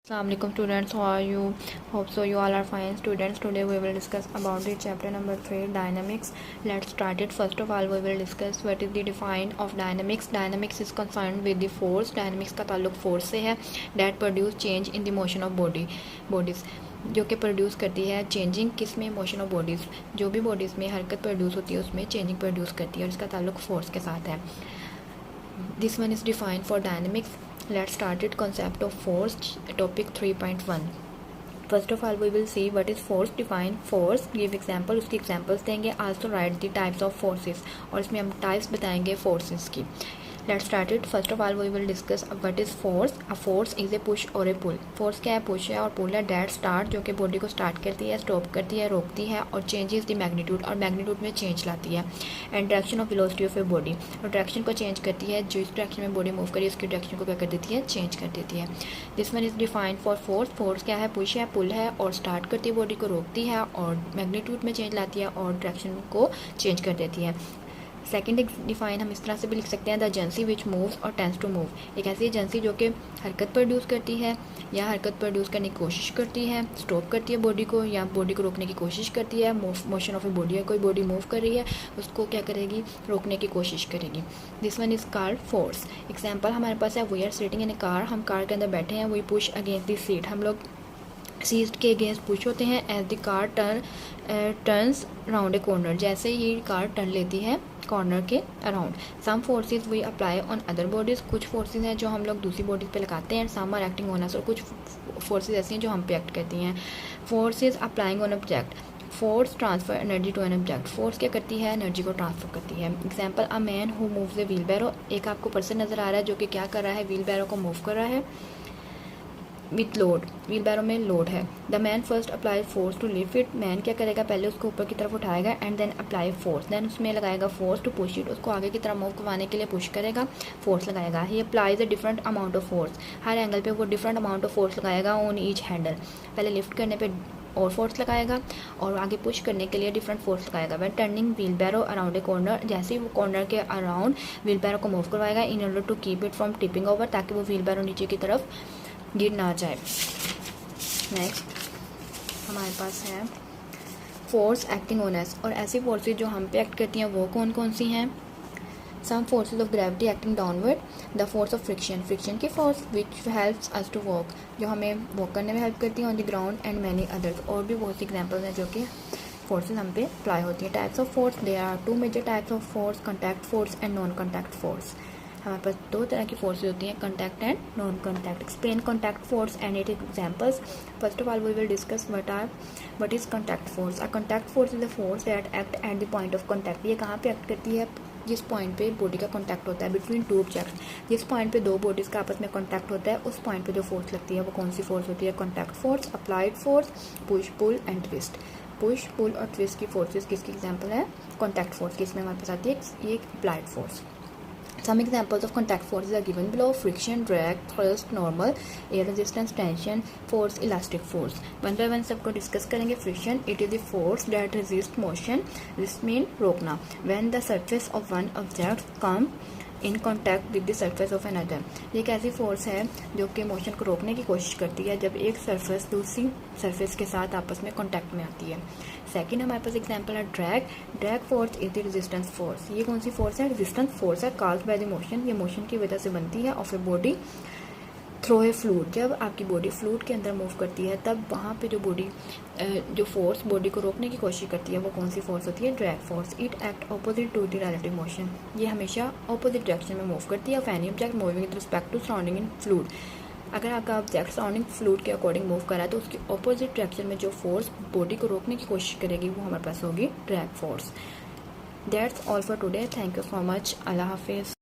Assalamualaikum students, how are you? Hope so you all are fine students. Today we will discuss about the chapter number 3 dynamics. Let's start it. First of all we will discuss what is the define of dynamics. Dynamics is concerned with the force. Dynamics का ताल्लुक force से है that produce change in the motion of bodies जो कि produce करती है changing किस में मोशन ऑफ बॉडीज़ जो भी बॉडीज़ में हरकत प्रोड्यूस होती है उसमें चेंजिंग प्रोड्यूस करती है और इसका ताल्लुक फोर्स के साथ है. This one is defined for dynamics. Let's start it. Concept of force, topic 3.1. First of all we will see what is force. Define force, give example, उसकी examples देंगे. Also write the types of forces और इसमें हम types बताएंगे forces की. Let's start it. First of all we will discuss what is force. A force is a push or a pull. Force क्या है? push है और pull है that start जो कि बॉडी को स्टार्ट करती है, स्टॉप करती है, रोकती है और changes the magnitude और मैग्नीट्यूड में चेंज लाती है. And direction of velocity of a body और डायरेक्शन को चेंज करती है. जिस डायरेक्शन में बॉडी मूव करी उसकी डायरेक्शन को क्या कर देती है? चेंज कर देती है. This one is defined for force. Force क्या है? पुश है, पुल है और स्टार्ट करती है बॉडी को, रोकती है और मैग्नीट्यूड में चेंज लाती है और डायरेक्शन को चेंज कर देती है. सेकेंड डिफाइन हम इस तरह से भी लिख सकते हैं द एजेंसी विच मूव्स और टेंस टू मूव. एक ऐसी एजेंसी जो कि हरकत प्रोड्यूस करती है या हरकत प्रोड्यूस करने की कोशिश करती है, स्टॉप करती है बॉडी को या बॉडी को रोकने की कोशिश करती है. मोशन ऑफ ए बॉडी है, कोई बॉडी मूव कर रही है उसको क्या करेगी? रोकने की कोशिश करेगी. This one is called force. Example हमारे पास है we are sitting in a car. हम कार के अंदर बैठे हैं. We push against the seat. हम लोग सीट के अगेंस्ट पुश होते हैं. As the car turns round a corner. जैसे ही कार टर्न लेती है कॉर्नर के around. Some forces we apply on other bodies. कुछ फोर्सेज हैं जो हम लोग दूसरी बॉडीज़ पे लगाते हैं. Some are acting on us. और कुछ फोर्सेज ऐसी हैं जो हम पे एक्ट करती हैं. Forces applying on object. Force transfer energy to an object. Force क्या करती है? एनर्जी को ट्रांसफर करती है. Example a man who moves a wheelbarrow. एक आपको पर्सन नज़र आ रहा है जो कि क्या कर रहा है? व्हील बैरो को मूव कर रहा है विथ लोड. व्हील बैरो में लोड है. The man first apply force to lift it. Man क्या करेगा? पहले उसको ऊपर की तरफ उठाएगा and then apply force. Then उसमें लगाएगा फोर्स टू पुश इट. उसको आगे की तरफ मूव करवाने के लिए पुश करेगा, फोर्स लगाएगा. He applies a different amount of force. हर एंगल पे वो डिफरेंट अमाउंट ऑफ फोर्स लगाएगा ऑन ईच हैंडल. पहले लिफ्ट करने पे और फोर्स लगाएगा और आगे पुश करने के लिए डिफरेंट फोर्स लगाएगा. When turning wheelbarrow around a corner. जैसे ही वो कॉर्नर के अराउंड व्हील बैरो को मूव करवाएगा in order to keep it from tipping over, ताकि वो व्हील बैरो नीचे की तरफ गिर ना जाए. नेक्स्ट हमारे पास है फोर्स एक्टिंग ऑन अस. और ऐसी फोर्सेज जो हम पे एक्ट करती हैं वो कौन कौन सी हैं? Some forces of gravity acting downward. The force of friction. Friction की force which helps us to walk, जो हमें वॉक करने में हेल्प करती है on the ground. And many others. और भी बहुत सी एग्जाम्पल्स हैं जो कि फोर्सेज हम पे अप्लाई होती हैं. Types of force. There are two major types of force, contact force and non contact force. हमारे पास दो तरह की फोर्सेज होती हैं, contact and non contact. Explain contact force and it examples. First of all we will discuss what is contact force. A contact force is a force that act at the point of contact. ये कहाँ पे act करती है? जिस point पे body का contact होता है बिटवीन टू ऑब्जेक्ट्स. जिस पॉइंट पे दो बॉडीज़ का आपस में कॉन्टैक्ट होता है उस पॉइंट पे जो फोर्स लगती है वो कौन सी फोर्स होती है? Contact force. Applied force, push pull and twist. Push pull और ट्विस्ट की फोर्सेज किसकी एग्जाम्पल है? कॉन्टैक्ट फोर्स की. इसमें हमारे पास आती है ये applied force. Some examples of contact forces are given below. Friction, drag, thrust, normal, air resistance, tension, force, elastic force. One by one सबको डिस्कस करेंगे. Friction, it is the force that resists motion. Resist mean रोकना. When the surface of one object come in contact with the surface of another. ये एक ऐसी force है जो कि motion को रोकने की कोशिश करती है जब एक सरफेस दूसरी सरफेस के साथ आपस में कॉन्टैक्ट में आती है. सेकंड हमारे पास एग्जांपल है drag. Drag force is the resistance force. ये कौन सी फोर्स है? रेजिस्टेंस फोर्स है. Caused by the motion. ये मोशन की वजह से बनती है of a body through a fluid. जब आपकी बॉडी फ्लूइड के अंदर मूव करती है तब वहाँ पे जो फोर्स बॉडी को रोकने की कोशिश करती है वो कौन सी फोर्स होती है? Drag force. It act opposite to the relative motion. ये हमेशा ऑपोजिट डायरेक्शन में मूव करती है. Of any object moving with respect to surrounding in fluid. अगर आपका ऑब्जेक्ट सराउंडिंग फ्लूइड के अकॉर्डिंग मूव कर रहा है तो उसकी ऑपोजिट डायरेक्शन में जो फोर्स बॉडी को रोकने की कोशिश करेगी वो हमारे पास होगी drag force. That's all for today. Thank you so much. अल्लाह हाफिज़.